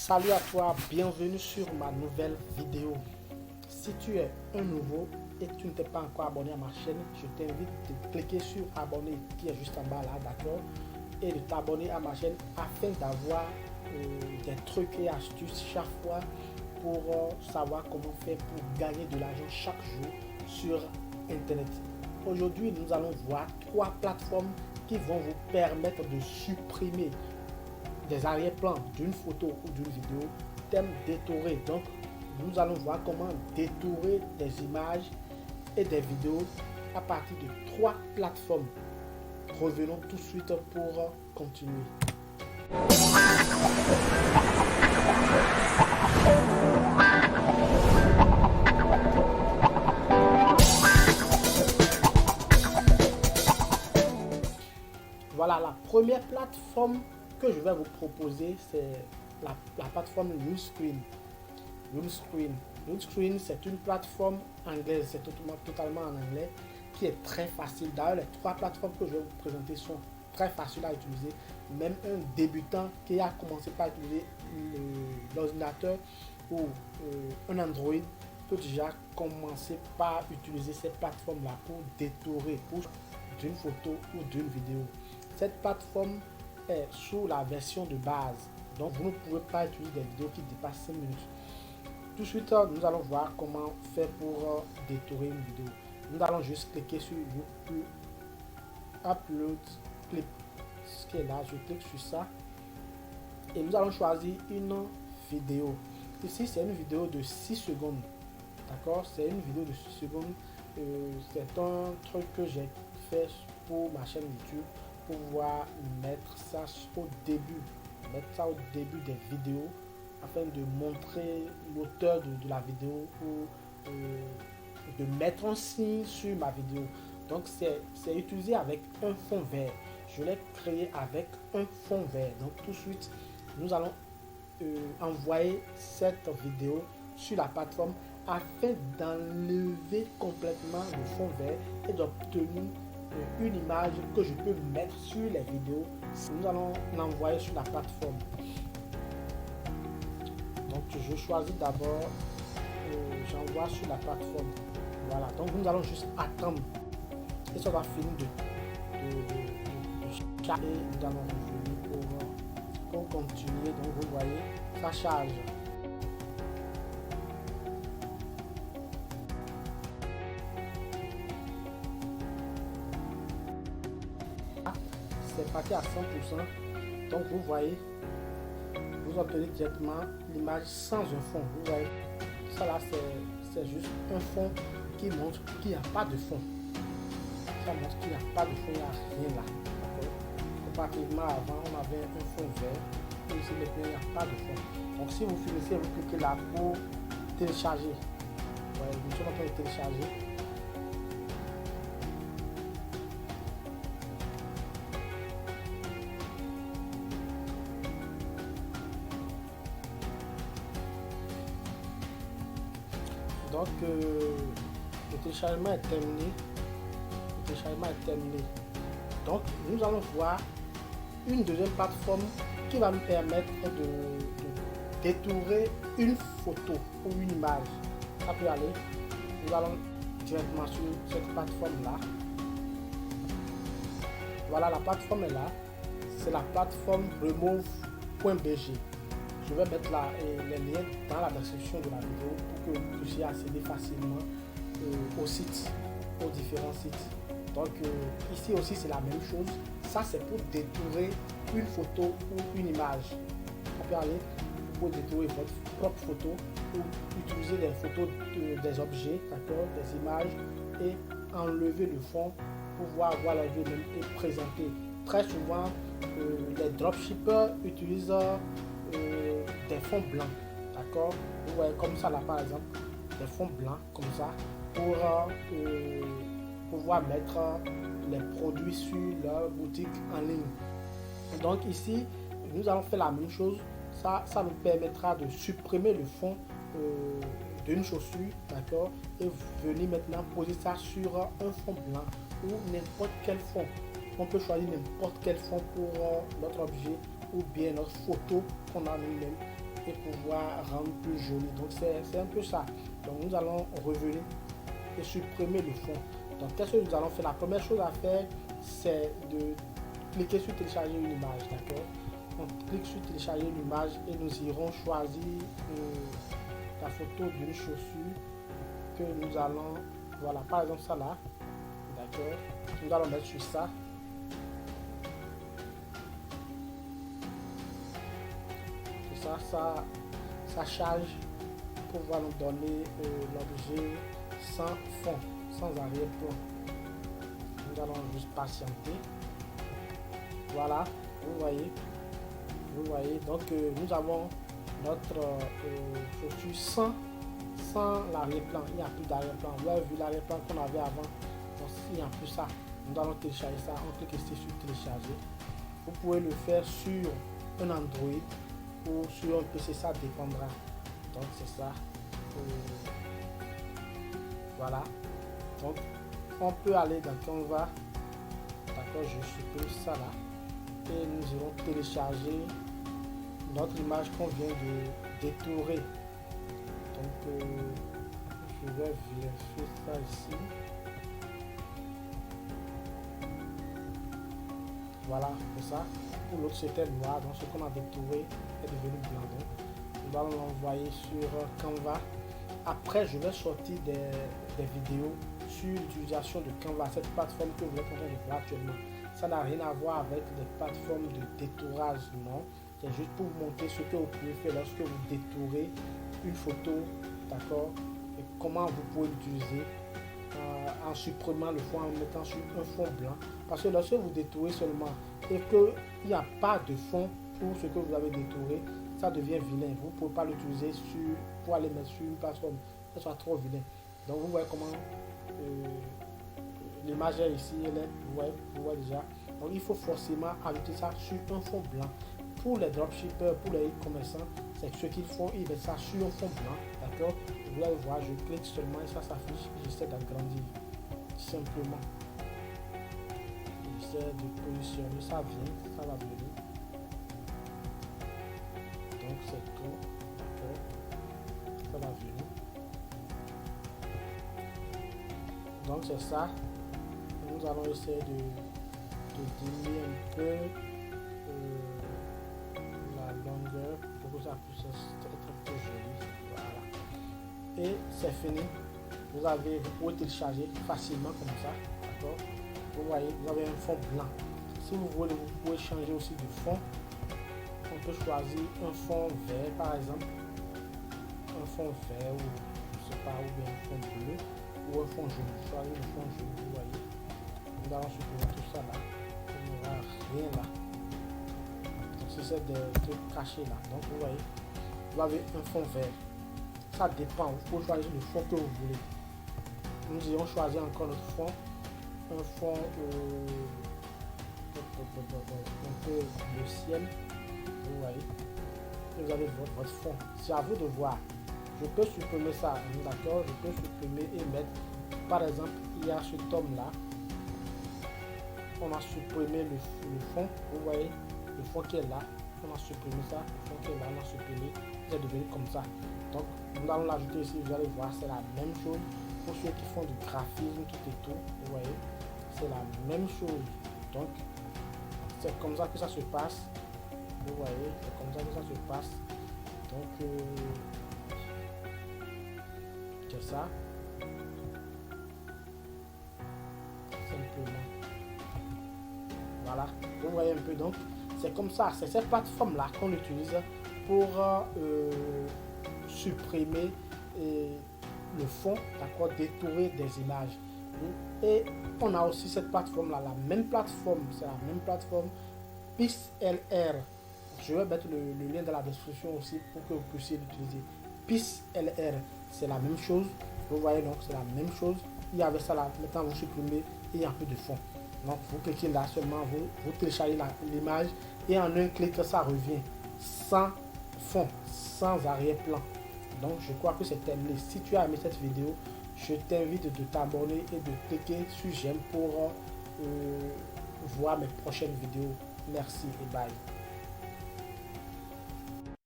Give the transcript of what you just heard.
Salut à toi, bienvenue sur ma nouvelle vidéo. Si tu es un nouveau et que tu ne t'es pas encore abonné à ma chaîne, je t'invite de cliquer sur abonner qui est juste en bas là, d'accord, et de t'abonner à ma chaîne afin d'avoir des trucs et astuces chaque fois pour savoir comment faire pour gagner de l'argent chaque jour sur internet. Aujourd'hui, nous allons voir 3 plateformes qui vont vous permettre de supprimer des arrière-plans d'une photo ou d'une vidéo, thème détouré. Donc, nous allons voir comment détourer des images et des vidéos à partir de 3 plateformes. Revenons tout de suite pour continuer. Voilà, la première plateforme que je vais vous proposer, c'est la plateforme Uscreen. Uscreen, c'est une plateforme anglaise, c'est totalement en anglais, qui est très facile. D'ailleurs, les 3 plateformes que je vais vous présenter sont très faciles à utiliser. Même un débutant qui a commencé par utiliser l'ordinateur ou un Android peut déjà commencer par utiliser ces plateformes-là pour détourer d'une photo ou d'une vidéo. Cette plateforme est sous la version de base, donc vous ne pouvez pas utiliser des vidéos qui dépassent 5 minutes. Tout de suite, nous allons voir comment faire pour détourer une vidéo. Nous allons juste cliquer sur Upload Clip, ce qui est là. Je clique sur ça et nous allons choisir une vidéo. Ici, c'est une vidéo de 6 secondes. D'accord, c'est une vidéo de 6 secondes. C'est un truc que j'ai fait pour ma chaîne YouTube pour pouvoir mettre ça au début, des vidéos afin de montrer l'auteur de la vidéo ou de mettre un signe sur ma vidéo. Donc c'est utilisé avec un fond vert. Je l'ai créé avec un fond vert. Donc tout de suite, nous allons envoyer cette vidéo sur la plateforme afin d'enlever complètement le fond vert et d'obtenir une image que je peux mettre sur les vidéos. Nous allons l'envoyer sur la plateforme. Donc je choisis d'abord, j'envoie sur la plateforme. Voilà, donc nous allons juste attendre et ça va finir de charger. Et nous allons revenir pour continuer. Donc vous voyez, ça charge. C'est parti à 100%. Donc vous voyez, vous obtenez directement l'image sans un fond. Vous voyez, ça là c'est juste un fond qui montre qu'il n'y a pas de fond. Ça montre qu'il n'y a pas de fond, il n'y a rien là. Comparativement avant, on avait un fond vert. Et ici maintenant, il n'y a pas de fond. Donc si vous finissez, vous cliquez là pour télécharger. Ouais, nous sommes en train de télécharger. Donc le téléchargement est terminé. Donc nous allons voir une deuxième plateforme qui va nous permettre de détourer une photo ou une image. Ça peut aller. Nous allons directement sur cette plateforme là. Voilà, la plateforme est là. C'est la plateforme remove.bg. Je vais mettre les liens dans la description de la vidéo pour que vous puissiez accéder facilement au site, aux différents sites. Donc ici aussi c'est la même chose. Ça c'est pour détourer une photo ou une image. Ça peut aller pour détourer votre propre photo ou utiliser des photos des objets, d'accord, des images et enlever le fond pour pouvoir avoir la vidéo et présenter. Très souvent les dropshippers utilisent des fonds blancs, d'accord, vous voyez comme ça là par exemple, des fonds blancs comme ça pour pouvoir mettre les produits sur leur boutique en ligne. Donc ici nous allons faire la même chose. Ça nous permettra de supprimer le fond d'une chaussure, d'accord, et venir maintenant poser ça sur un fond blanc ou n'importe quel fond. On peut choisir n'importe quel fond pour notre objet ou bien notre photo qu'on a nous-mêmes et pouvoir rendre plus joli. Donc c'est un peu ça. Donc nous allons revenir et supprimer le fond. Donc qu'est-ce que nous allons faire? La première chose à faire, c'est de cliquer sur télécharger une image, d'accord? On clique sur télécharger une image et nous irons choisir la photo d'une chaussure que nous allons, voilà, par exemple ça là, d'accord? Nous allons mettre sur ça. Ça charge pour pouvoir nous donner l'objet sans fond, sans arrière-plan. Nous allons juste patienter. Voilà, vous voyez, donc nous avons notre chaussure sans l'arrière-plan. Il n'y a plus d'arrière-plan. Vous avez vu l'arrière-plan qu'on avait avant, donc il n'y a plus ça. Nous allons télécharger ça. On clique ici sur télécharger. Vous pouvez le faire sur un Android ou sur un PC, ça dépendra. Donc c'est ça. Voilà. Donc on peut aller dans Canva. D'accord, je supprime ça là. Et nous irons télécharger notre image qu'on vient de détourer. Donc je vais vérifier ça ici. Voilà, c'est ça. Pour l'autre c'était noir, donc ce qu'on a détouré est devenu blanc. Donc nous allons l'envoyer sur Canva. Après je vais sortir des vidéos sur l'utilisation de Canva, cette plateforme que vous êtes en train de voir actuellement. Ça n'a rien à voir avec des plateformes de détourage, non. C'est juste pour vous montrer ce que vous pouvez faire lorsque vous détourez une photo, d'accord, et comment vous pouvez l'utiliser en supprimant le fond, en mettant sur un fond blanc. Parce que lorsque vous détourez seulement et qu'il n'y a pas de fond pour ce que vous avez détouré, ça devient vilain. Vous ne pouvez pas l'utiliser pour aller mettre sur une plateforme, ça soit trop vilain. Donc vous voyez comment l'image est ici, elle est, vous voyez déjà. Donc il faut forcément ajouter ça sur un fond blanc. Pour les dropshippers, pour les e-commerçants, c'est ce qu'ils font, ils mettent ça sur un fond blanc, d'accord. Vous allez voir, je clique seulement et ça s'affiche, j'essaie d'agrandir simplement. J'essaie de positionner, ça vient, ça va venir. Donc c'est tout, d'accord, ça va venir. Donc c'est ça. Nous allons essayer de diminuer un peu la longueur pour que ça puisse être plus joli. Voilà. Et c'est fini. Vous pouvez télécharger facilement comme ça. D'accord. Vous voyez, vous avez un fond blanc. Si vous voulez, vous pouvez changer aussi de fond. On peut choisir un fond vert par exemple. Un fond vert ou je sais pas, ou bien un fond bleu. Ou un fond jaune. Choisir le fond jaune, vous voyez. Nous allons supprimer tout ça là. Il n'y aura rien là. Donc c'est des trucs cachés là. Donc vous voyez, vous avez un fond vert. Ça dépend. Vous pouvez choisir le fond que vous voulez. Nous irons choisir encore notre fond. Un fond un peu le ciel. Vous voyez. Vous avez votre fond. C'est à vous de voir. Je peux supprimer ça, d'accord. Je peux supprimer et mettre, par exemple, il y a ce tome là. On a supprimé le fond, vous voyez, le fond qui est là. On a supprimé ça, le fond qui est là, on a supprimé. C'est devenu comme ça. Donc, nous allons l'ajouter ici. Vous allez voir, c'est la même chose pour ceux qui font du graphisme, tout et tout. Vous voyez, c'est la même chose. Donc, c'est comme ça que ça se passe. Vous voyez, c'est comme ça que ça se passe. Donc, c'est ça. Simplement. Voilà, vous voyez un peu. Donc, c'est comme ça. C'est cette plateforme-là qu'on utilise pour supprimer le fond, d'accord, détourer des images. Et on a aussi cette plateforme-là, la même plateforme, c'est la même plateforme PixLR. Je vais mettre le lien dans la description aussi pour que vous puissiez l'utiliser. PixLR, c'est la même chose. Vous voyez, donc c'est la même chose. Il y avait ça là, maintenant vous supprimez et il y a un peu de fond. Donc vous cliquez là seulement, vous téléchargez l'image et en un clic ça revient sans fond, sans arrière-plan. Donc je crois que c'est terminé. Si tu as aimé cette vidéo, je t'invite de t'abonner et de cliquer sur j'aime pour voir mes prochaines vidéos. Merci et bye.